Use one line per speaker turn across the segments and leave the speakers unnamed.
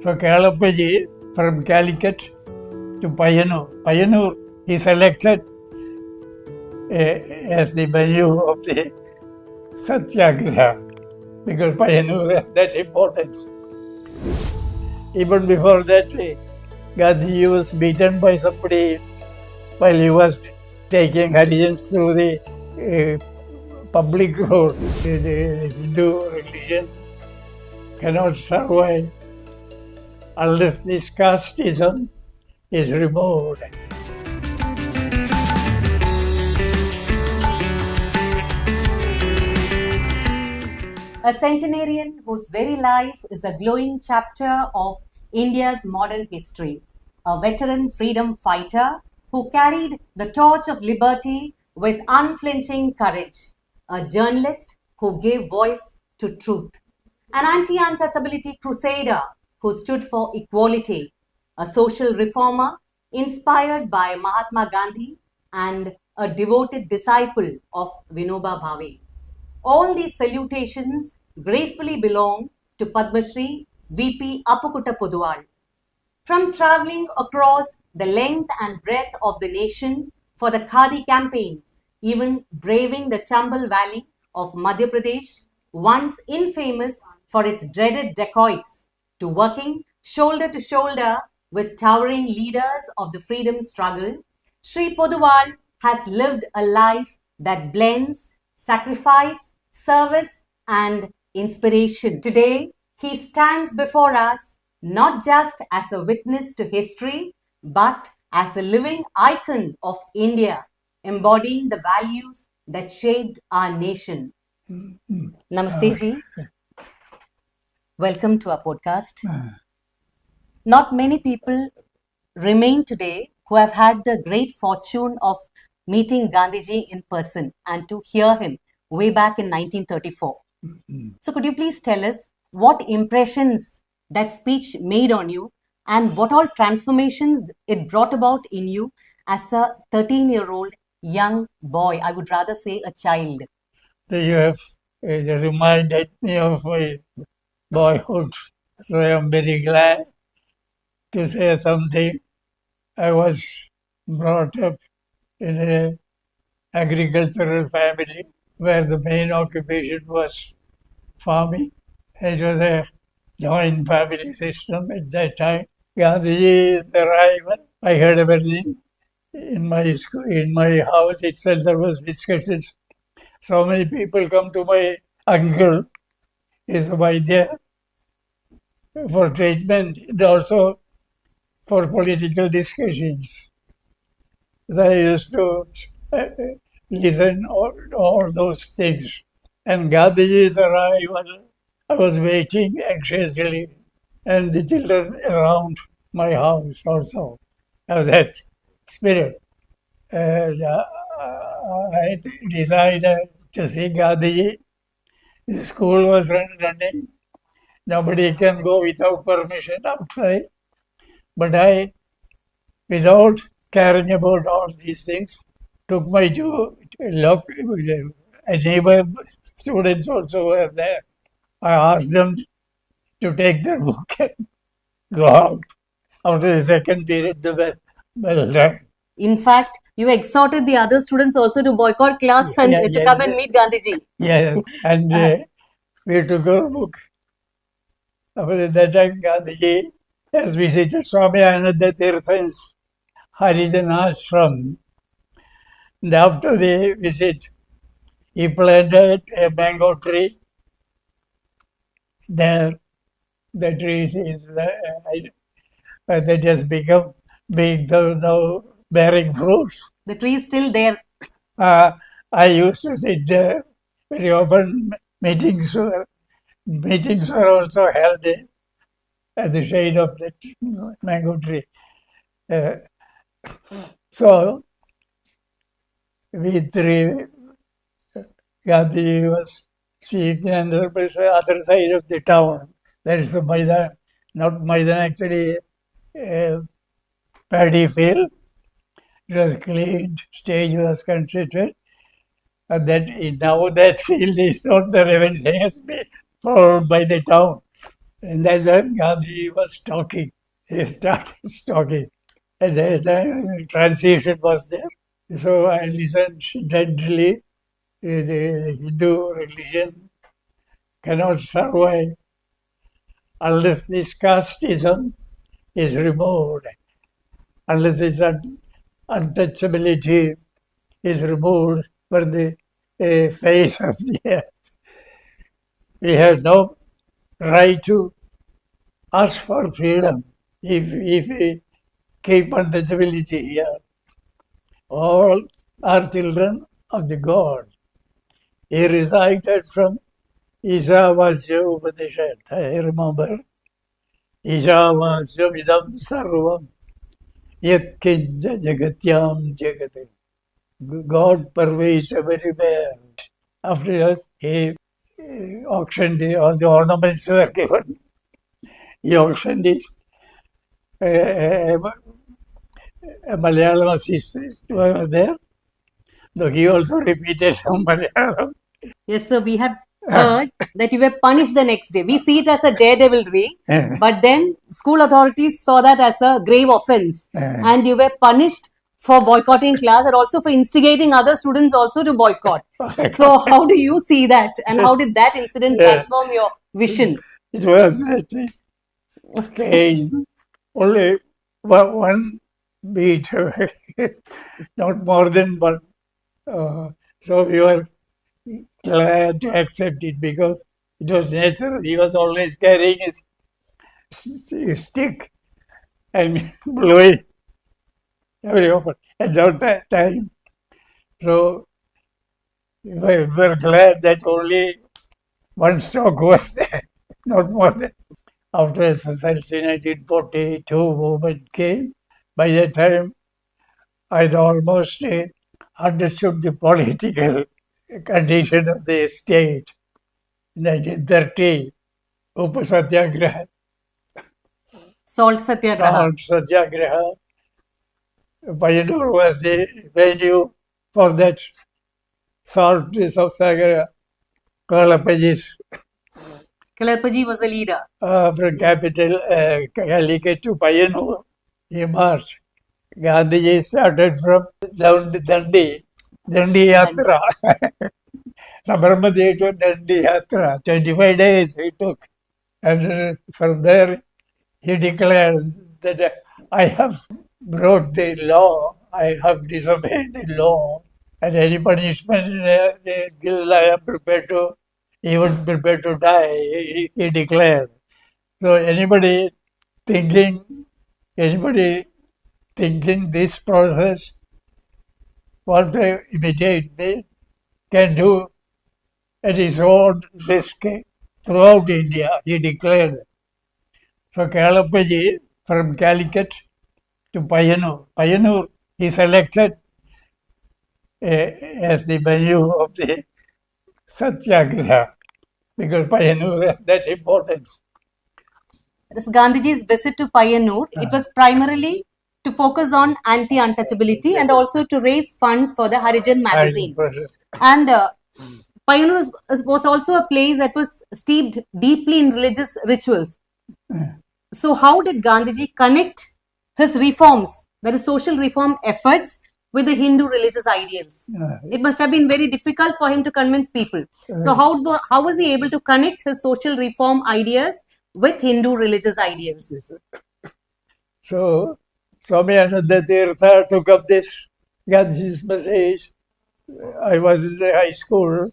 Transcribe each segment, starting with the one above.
So Kalapaji from Calicut to Payyanur. Payyanur he selected as the venue of the Satyagraha because Payyanur has that importance. Even before that, Gandhi was beaten by somebody while he was taking Harijans through the public road. The Hindu religion cannot survive unless this casteism is removed.
A centenarian whose very life is a glowing chapter of India's modern history, a veteran freedom fighter who carried the torch of liberty with unflinching courage, a journalist who gave voice to truth, an anti-untouchability crusader who stood for equality, a social reformer inspired by Mahatma Gandhi and a devoted disciple of Vinoba Bhave. All these salutations gracefully belong to Padma Shri V.P. Appukutta Poduwal. From travelling across the length and breadth of the nation for the Khadi campaign, even braving the Chambal Valley of Madhya Pradesh, once infamous for its dreaded dacoits, to working shoulder to shoulder with towering leaders of the freedom struggle, Shri Poduwal has lived a life that blends sacrifice, service, and inspiration. Today, he stands before us not just as a witness to history, but as a living icon of India, embodying the values that shaped our nation. Namaste ji. Welcome to our podcast. Not many people remain today who have had the great fortune of meeting Gandhiji in person and to hear him way back in 1934. So could you please tell us what impressions that speech made on you and what all transformations it brought about in you as a 13-year-old young boy, I would rather say a child?
So you have reminded me of my boyhood, so I am very glad to say something. I was brought up in an agricultural family where the main occupation was farming. It was a joint family system at that time. Gandhiji's arrival, I heard everything. In my school, in my house itself, there was discussions. So many people come to my uncle, is a Vaidya, for treatment and also for political discussions. So I used to listen all those things. And Gandhiji's arrival, I was waiting anxiously, and the children around my house also have that spirit. And I decided to see Gandhiji. The school was running. Nobody can go without permission outside. But I, without caring about all these things, took my two neighbor students also were there. I asked them to take their book and go out. After the second period, the bell rang.
In fact, you exhorted the other students also to boycott class and to come and meet Gandhiji.
Yes, and we took our book. After that time, Gandhiji has visited Swami Ananda Tirtha's Harijan Ashram. And after the visit, he planted a mango tree there. The tree is that has become big, now bearing fruits.
The tree is still there.
I used to sit there very often. Meetings were also held at the shade of the mango tree. So we three, Gandhi was speaking on the other side of the town. There is a Maidan, not Maidan, actually paddy field. It was cleaned, stage was constructed. And that now that field is not there, everything has been followed by the town. And then Gandhi was talking. He started talking. And then the transition was there. So I listened gently. The Hindu religion cannot survive unless this casteism is removed, unless this untouchability is removed from the face of the earth. We have no right to ask for freedom if we keep untouchability here. All are children of the God. He recited from Ishavasya Upanishad. I remember Ishavasya Vidam Sarvam Yat Kinja Jagatyam Jagate. God pervades everywhere. After that, he auctioned all the ornaments were given. He auctioned it. A Malayalam assistant was there. Though he also repeated some Malayalam.
Yes, sir. We have heard that you were punished the next day. We see it as a daredevilry, but then school authorities saw that as a grave offense, and you were punished for boycotting class and also for instigating other students also to boycott. So, how do you see that, and how did that incident transform your vision?
It was okay. Only one beat, not more than one. So we were glad to accept it because it was natural. He was always carrying his stick and blowing every open at that time. So we were glad that only one stroke was there, not more than. After SSLC 1942 movement came, by that time I'd almost understood the political condition of the state. 1930, Upa Satyagraha,
Salt Satyagraha.
Salt Satyagraha. Payanur was the venue for that salt Satyagraha. Kalapajis
Kalarpaji was the leader.
From capital Calicut to Payanur, he marched. Gandhiji started from Dandi Yatra. Sabarmati to Dandi Yatra. 25 days he took. And from there, he declared that I have broke the law, I have disobeyed the law, and any punishment I am prepared to, even prepared to die, he declared. So anybody thinking this process want to imitate me can do at his own risk throughout India, he declared. So Kalapaji from Calicut to Payanur, he selected as the venue of the Satyagraha because Payanur has that importance.
This Gandhiji's visit to Payanur, it was primarily to focus on anti-untouchability and also to raise funds for the Harijan magazine. And Payanur was also a place that was steeped deeply in religious rituals. So how did Gandhiji connect his reforms, that is social reform efforts, with the Hindu religious ideals? It must have been very difficult for him to convince people. So how was he able to connect his social reform ideas with Hindu religious ideals?
So Swami Ananda Tirtha took up this Gandhi's message. I was in the high school.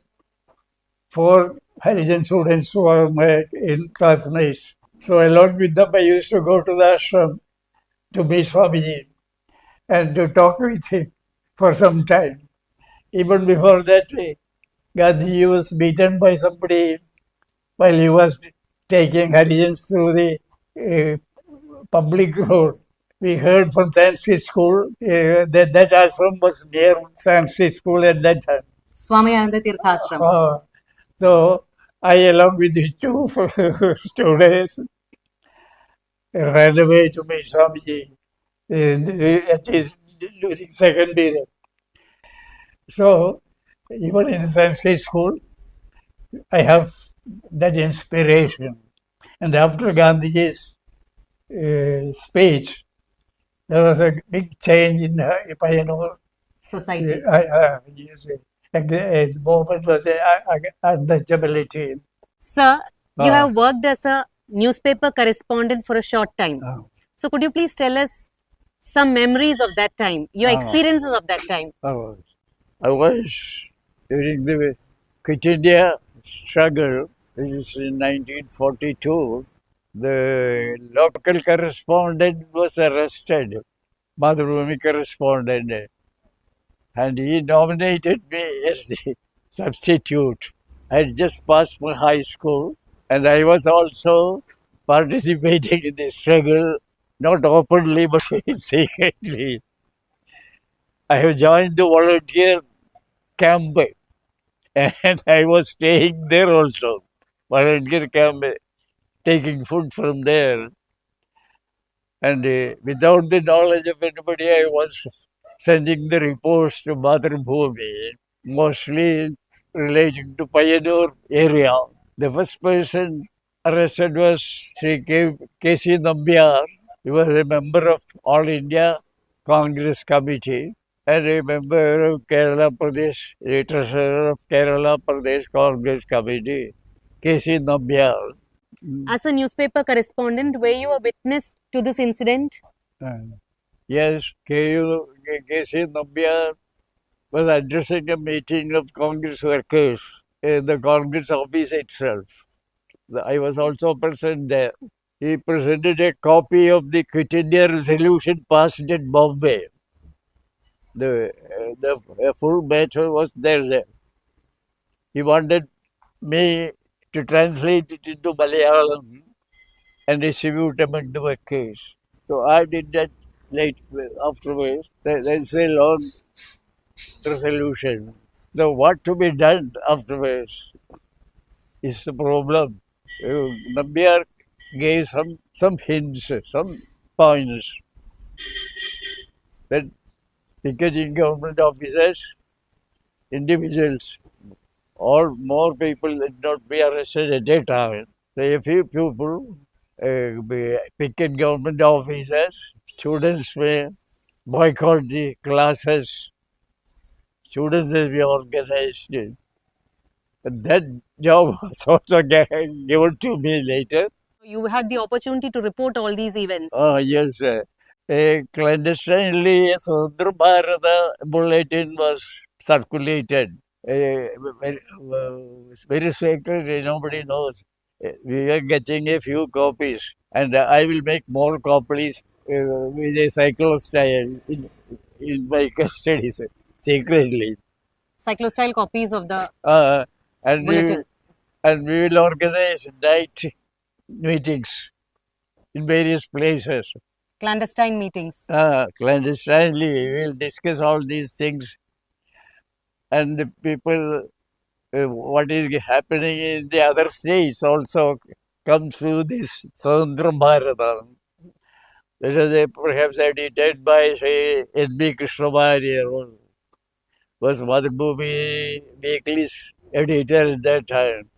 4 Harijan students who were my classmates. So along with them, I used to go to the ashram to meet Swamiji and to talk with him for some time. Even before that, Gandhi was beaten by somebody while he was taking Harijans through the public road. We heard from Sanskrit school that ashram was near Sanskrit school at that time.
Swami Ananda Tirtha ashram.
So I, along with the 2 students, ran away to meet Swamiji at his during second period. So even in Sanskrit school, I have that inspiration. And after Gandhiji's speech, there was a big change in Payanur.
Society.
Yes, the movement was untouchability.
Sir, you
Ah.
have worked as a newspaper correspondent for a short time.
Ah.
So, could you please tell us some memories of that time, your
Ah.
experiences of that time?
I was during the Quit India struggle, which is in 1942. The local correspondent was arrested, Madhurumi correspondent, and he nominated me as the substitute. I had just passed my high school, and I was also participating in the struggle, not openly but secretly. I have joined the volunteer camp, and I was staying there also. Volunteer camp, taking food from there. And without the knowledge of anybody, I was sending the reports to Mathrubhumi, mostly relating to Payanur area. The first person arrested was Sri K.C. Nambiar. He was a member of All India Congress Committee and a member of Kerala Pradesh, the treasurer of Kerala Pradesh Congress Committee, K.C. Nambiar.
As a newspaper correspondent, were you a witness to this incident?
Yes, K.C. Nambiar was addressing a meeting of Congress workers in the Congress office itself. I was also present there. He presented a copy of the Quit India resolution passed at Bombay. The full matter was there. He wanted me to translate it into Malayalam and distribute among the workers. So I did that late afterwards. There's a long resolution. So what to be done afterwards is the problem. Nambiar gave some hints, some points that picketing government officers, individuals, or more people did not be arrested at a time. So a few people picket government officers, students may boycott the classes, students will be organized. And that job was also given to me later.
You had the opportunity to report all these events.
Yes, clandestinely, a Swatantara Bharata bulletin was circulated. Very secret, nobody knows. We are getting a few copies, and I will make more copies with a cyclostyle in my custody, secretly.
Cyclostyle copies of the
And
bulletin.
we will organize night meetings in various places.
Clandestine meetings.
Clandestinely, we will discuss all these things, and the people, what is happening in the other states also comes through this Swatantara Bharata. This is perhaps edited by, say, N.B. Krishnamari, was Madhubhumi Weekly's editor at that time.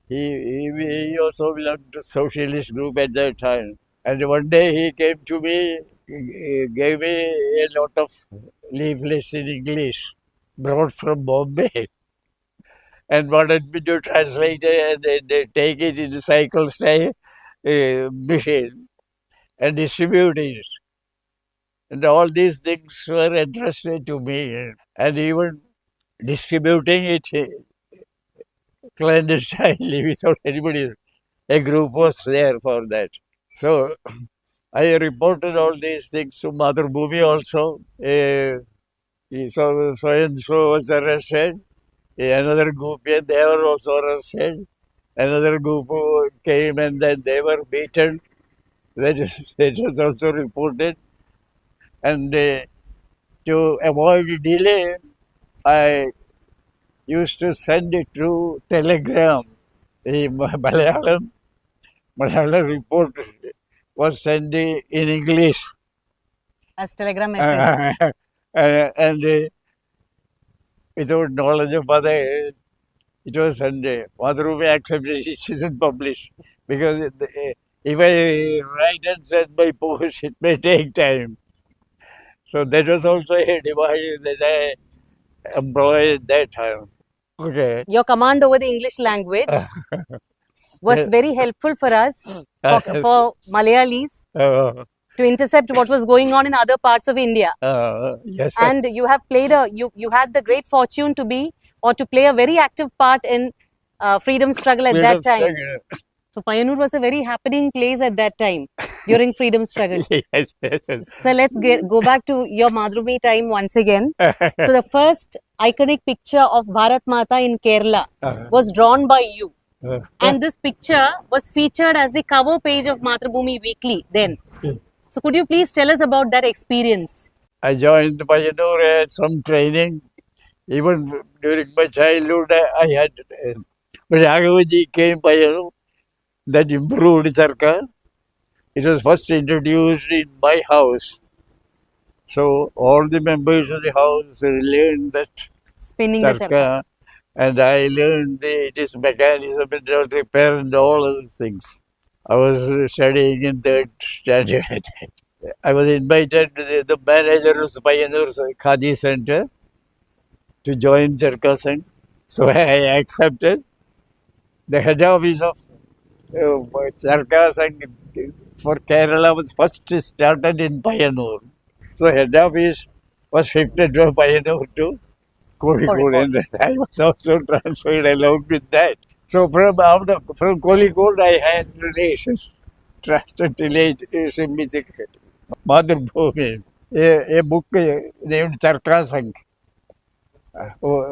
He also belonged to socialist group at that time. And one day he came to me, gave me a lot of leaflets in English brought from Bombay and wanted me to translate it and take it in the cycle style machine and distribute it. And all these things were entrusted to me, and even distributing it clandestinely without anybody. A group was there for that. So I reported all these things to Mathrubhumi also. So and so was arrested. Another group, they were also arrested. Another group came and then they were beaten. That was also reported. And to avoid delay, I used to send it through telegram. The Malayalam report was sent in English.
As telegram messages.
And without knowledge of other, it was sent. Madhurumi accepted it isn't published.
because if I write and send by post, it may take time. So that was also a device that I employed at that time. Okay.
Your command over the English language was very helpful for us,
Yes.
for Malayalis,
Uh,
to intercept what was going on in other parts of India.
yes.
And you have played you had the great fortune to be or to play a very active part in freedom struggle at that time. So Payanur was a very happening place at that time during freedom struggle.
Yes, yes, yes.
So let's go back to your Madhrumi time once again. So the first iconic picture of Bharat Mata in Kerala was drawn by you. And this picture was featured as the cover page of Mathrubhumi Weekly then. So could you please tell us about that experience?
I joined Payanur at some training. Even during my childhood, I had. But Raghuji came Payanur, that improved Charka. It was first introduced in my house. So all the members of the house learned that
Spinning the charka.
Charka, and I learned its mechanism and repair and all other things. I was studying in third standard. I was invited to the manager of Payanur Khadi Center to join Charka Sangh. So I accepted. The head office of Charka Sangh for Kerala was first started in Payanur. So head office was shifted from Payanur to Kozhikode, and I was also transferred along with that. So from Kozhikode, I had relations, trusted relationship with the Madhubhumi. A book named Charka Sangh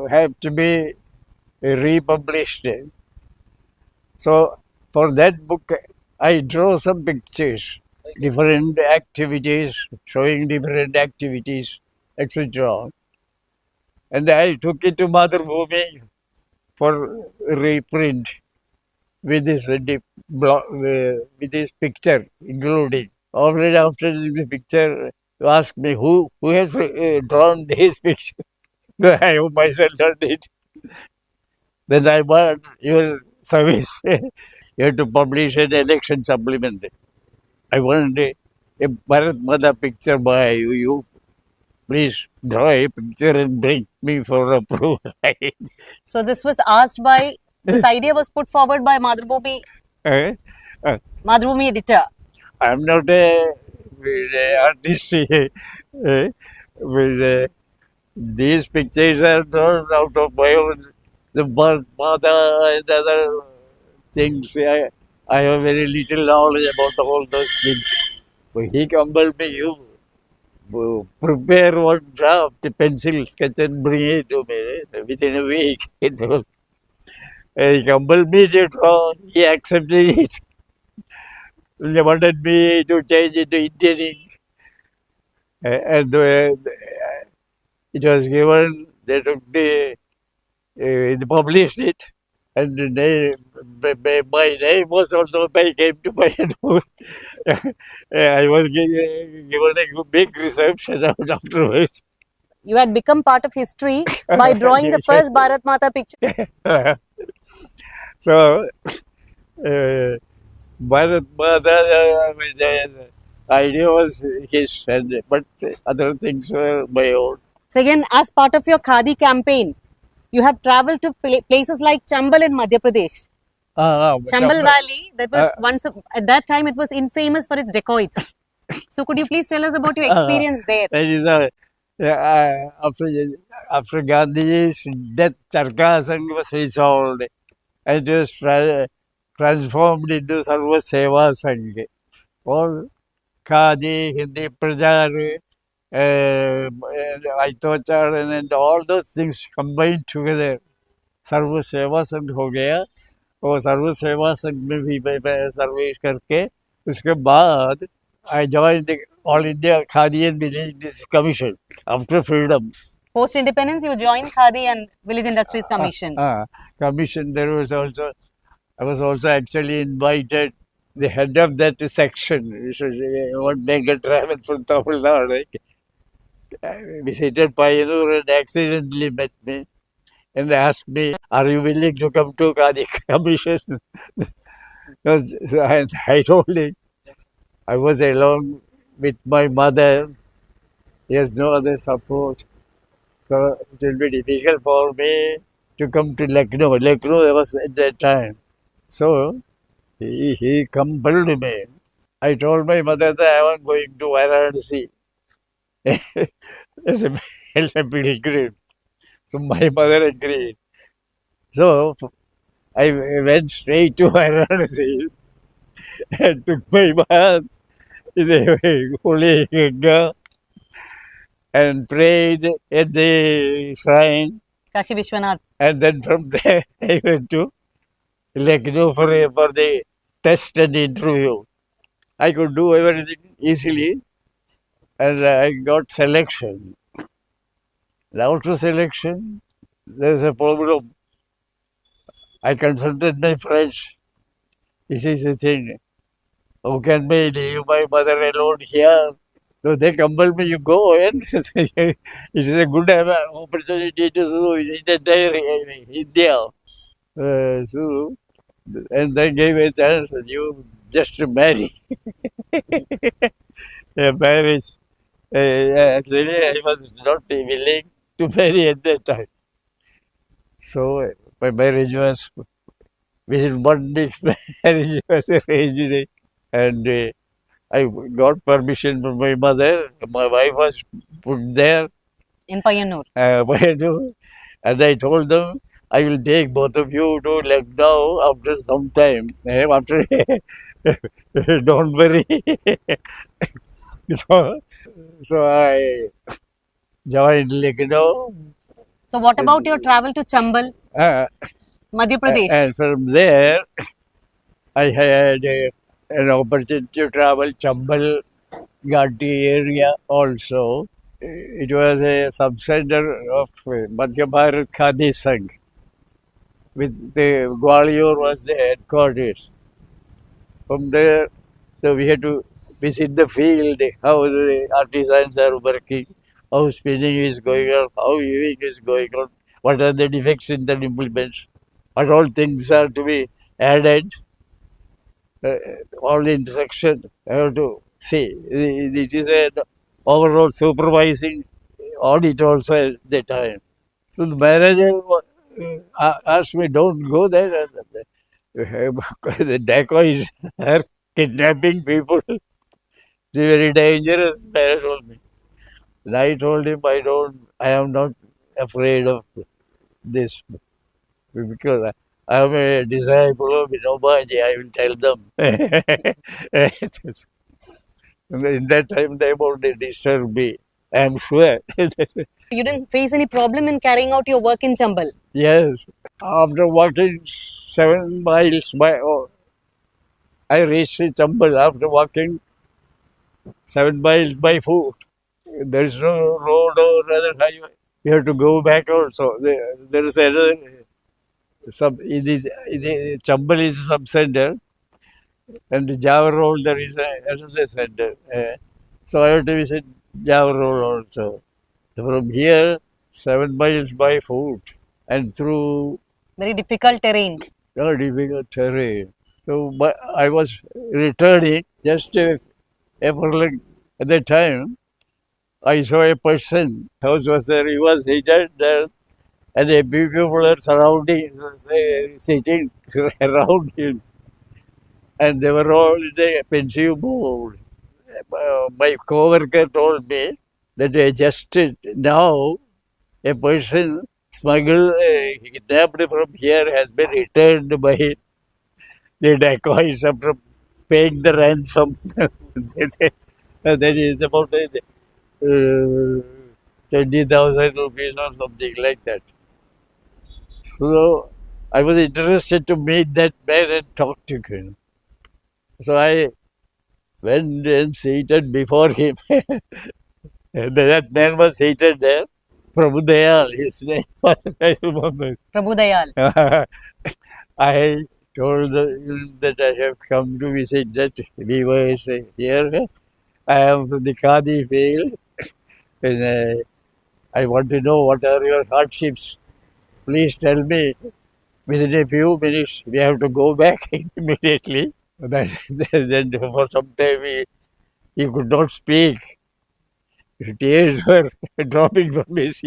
have to be republished. So for that book, I draw some pictures, different activities, showing different activities, etc. And I took it to Madhubhumi for reprint with with this picture including. Already after the picture, you ask me who has drawn this picture. I have myself done it. Then I want your service. You have to publish an election supplement. I want a Bharat Mata picture by you. Please draw a picture and bring me for approval.
So this was asked by, this idea was put forward by Madhrubhumi editor.
I'm not a artist. These pictures are drawn out of my own, the birth, mother, and other things. I have very little knowledge about all those things. But he compelled me, you prepare one draft, pencil sketch, and bring it to me within a week. He compelled me to draw. He accepted it. They wanted me to change it to Indian ink. And it was given, they took they published it, and my name was also came to my door. I was given a big reception afterwards.
You had become part of history by drawing the first Bharat Mata picture.
So, Bharat Mata, the idea was his, but other things were my own.
So again, as part of your Khadi campaign, you have travelled to places like Chambal in Madhya Pradesh. Chambal Valley, that was once, at that time, it was infamous for its dacoits. So could you please tell us about your experience there?
That is after Gandhi's death, Charka Sangh was resolved. It was transformed into Sarva Seva Sangh. All Khadi, Hindi Prajar, Aitochar, and all those things combined together. सर्व सेवा संघ हो गया और सर्व सेवा संघ में भी मैं सर्विस करके उसके बाद I join the all India khadi and village commission after freedom.
Post independence, you joined Khadi and Village Industries Commission.
Commission. There was also, I was also actually invited, the head of that section, which was one mega travel from Tamil Nadu, visited Payanur and accidentally met me and asked me, "Are you willing to come to Khadi Commission?" And I told him I was alone with my mother. He has no other support. So it will be difficult for me to come to Lucknow. Lucknow was at that time. So he compelled me. I told my mother that I was going to Varanasi as a pilgrim. So my mother agreed. So I went straight to Varanasi and took my bath in the holy Ganga and prayed at the shrine.
Kashi Vishwanath.
And then from there I went to Lucknow for the test and interview. I could do everything easily and I got selection. After selection, there's a problem. I consulted my friends. This is the thing. How can I leave my mother alone here? So they compelled me, you go and it is a good opportunity to visit entire India. So, and they gave a chance, you just marry. A marriage. Actually, I was not willing to marry at that time. So my marriage was, within 1 week, marriage was arranged. And I got permission from my mother. My wife was put there.
In Payanur.
And I told them, I will take both of you to Lucknow after some time. After, don't worry. so, so I joined Lucknow.
So what about your travel to Chambal,
Uh,
Madhya Pradesh?
and from there, I had an opportunity to travel Chambal Ghati area also. It was a subcenter of Madhya Bharat Khadi Sangh. With the Gwalior was the headquarters. From there, so we had to visit the field, how the artisans are working, how spinning is going on, how weaving is going on, what are the defects in the implements, what all things are to be added, all the instruction I have to see. It is an overall supervising audit also at the time. So the manager asked me, don't go there. The decoys are kidnapping people. It's very dangerous, manager told me. And I told him, I am not afraid of this because I am a disciple of Vinobaji, I will tell them. In that time, they won't disturb me, I am sure.
You didn't face any problem in carrying out your work in Chambal.
Yes. After walking 7 miles I reached Chambal after walking 7 miles by foot. There is no road or other highway. We have to go back also. There is another Chambal is a sub-center and Jawaharlal there is another center. So I have to visit Jawaharlal also. From here, 7 miles by foot and through
Very difficult terrain.
difficult terrain. So I was returning just a furlong at that time. I saw a person, house was there, he was seated there, and a people were surrounding, sitting around him, and they were all in a pensive mood. My co-worker told me that just now a person smuggled, kidnapped from here has been returned by the decoys after paying the ransom. That is about 20,000 rupees or something like that. So I was interested to meet that man and talk to him. So I went and seated before him. And that man was seated there. Prabhu Dayal, his name was, I remember.
Prabhu Dayal.
I told him that I have come to visit that weavers here. I am from the Khadi field and I want to know what are your hardships. Please tell me. within a few minutes we have to go back immediately. But then for some time he could not speak. Tears were dropping from his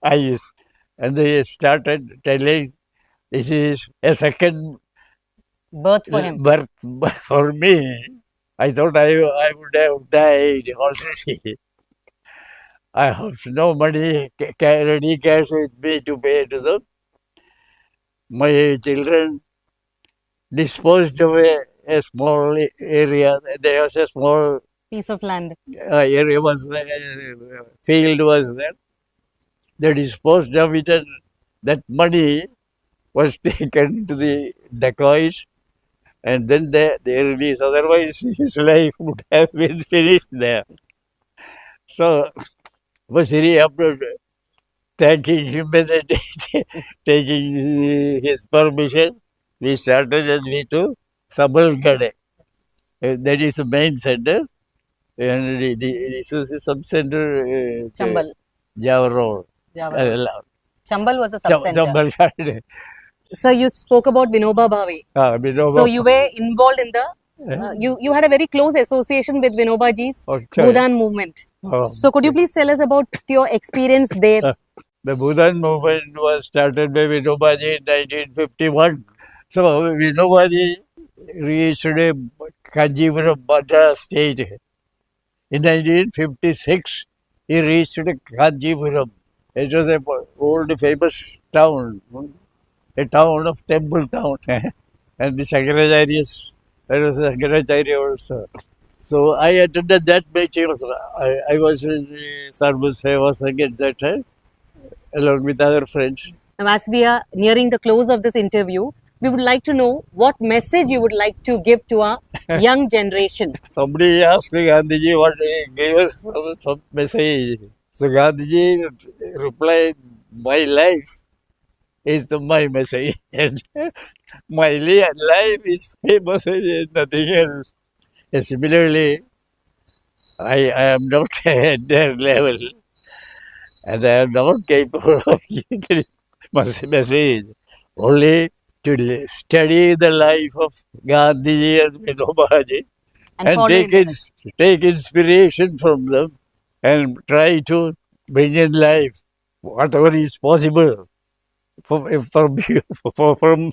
eyes. And they started telling, this is a second
Birth for him.
birth for me. I thought I would have died already. I have no money, ready cash with me to pay to them. My children disposed of a small area. There was a small
Piece of land.
area was there, field was there. They disposed of it, and that money was taken to the dacoits, and then they released. Otherwise, his life would have been finished there. So, Vasiri, after thanking him and taking his permission, we started and we to Sabalgade. That is the main center. And this was a sub-center.
Chambal.
Java Road.
Chambal was a sub-center.
Sabalgade.
So you spoke about Vinoba Bhave. So you were involved in the, you had a very close association with Vinoba Ji's Bhudan movement. So could you please tell us about your experience there?
The Bhudan movement was started by Vinoba Ji in 1951. So Vinoba Ji reached Kanjipuram, Madras state. In 1956, he reached Kanjipuram. It was an old famous town, a town of temple town. And the Shankaracharyas, there was a Shankaracharya also. So I attended that meeting also. I was in the service, I was at that time, along with other friends.
Now, as we are nearing the close of this interview, we would like to know what message you would like to give to our young generation.
Somebody asked me, Gandhiji, what he gave us some message. So Gandhiji replied, my life is my message. And my life is my message and nothing else. And similarly, I am not at their level. And I am not capable of giving message. Only to study the life of Gandhiji and Vinoba Ji and take inspiration from them and try to bring in life whatever is possible from your person.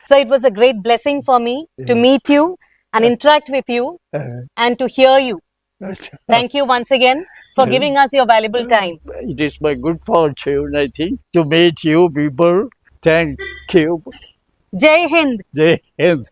So it was a great blessing for me to meet you and interact with you and to hear you. Thank you once again for giving us your valuable time.
It is my good fortune, I think, to meet you people. Thank you.
Jai Hind.
Jai Hind.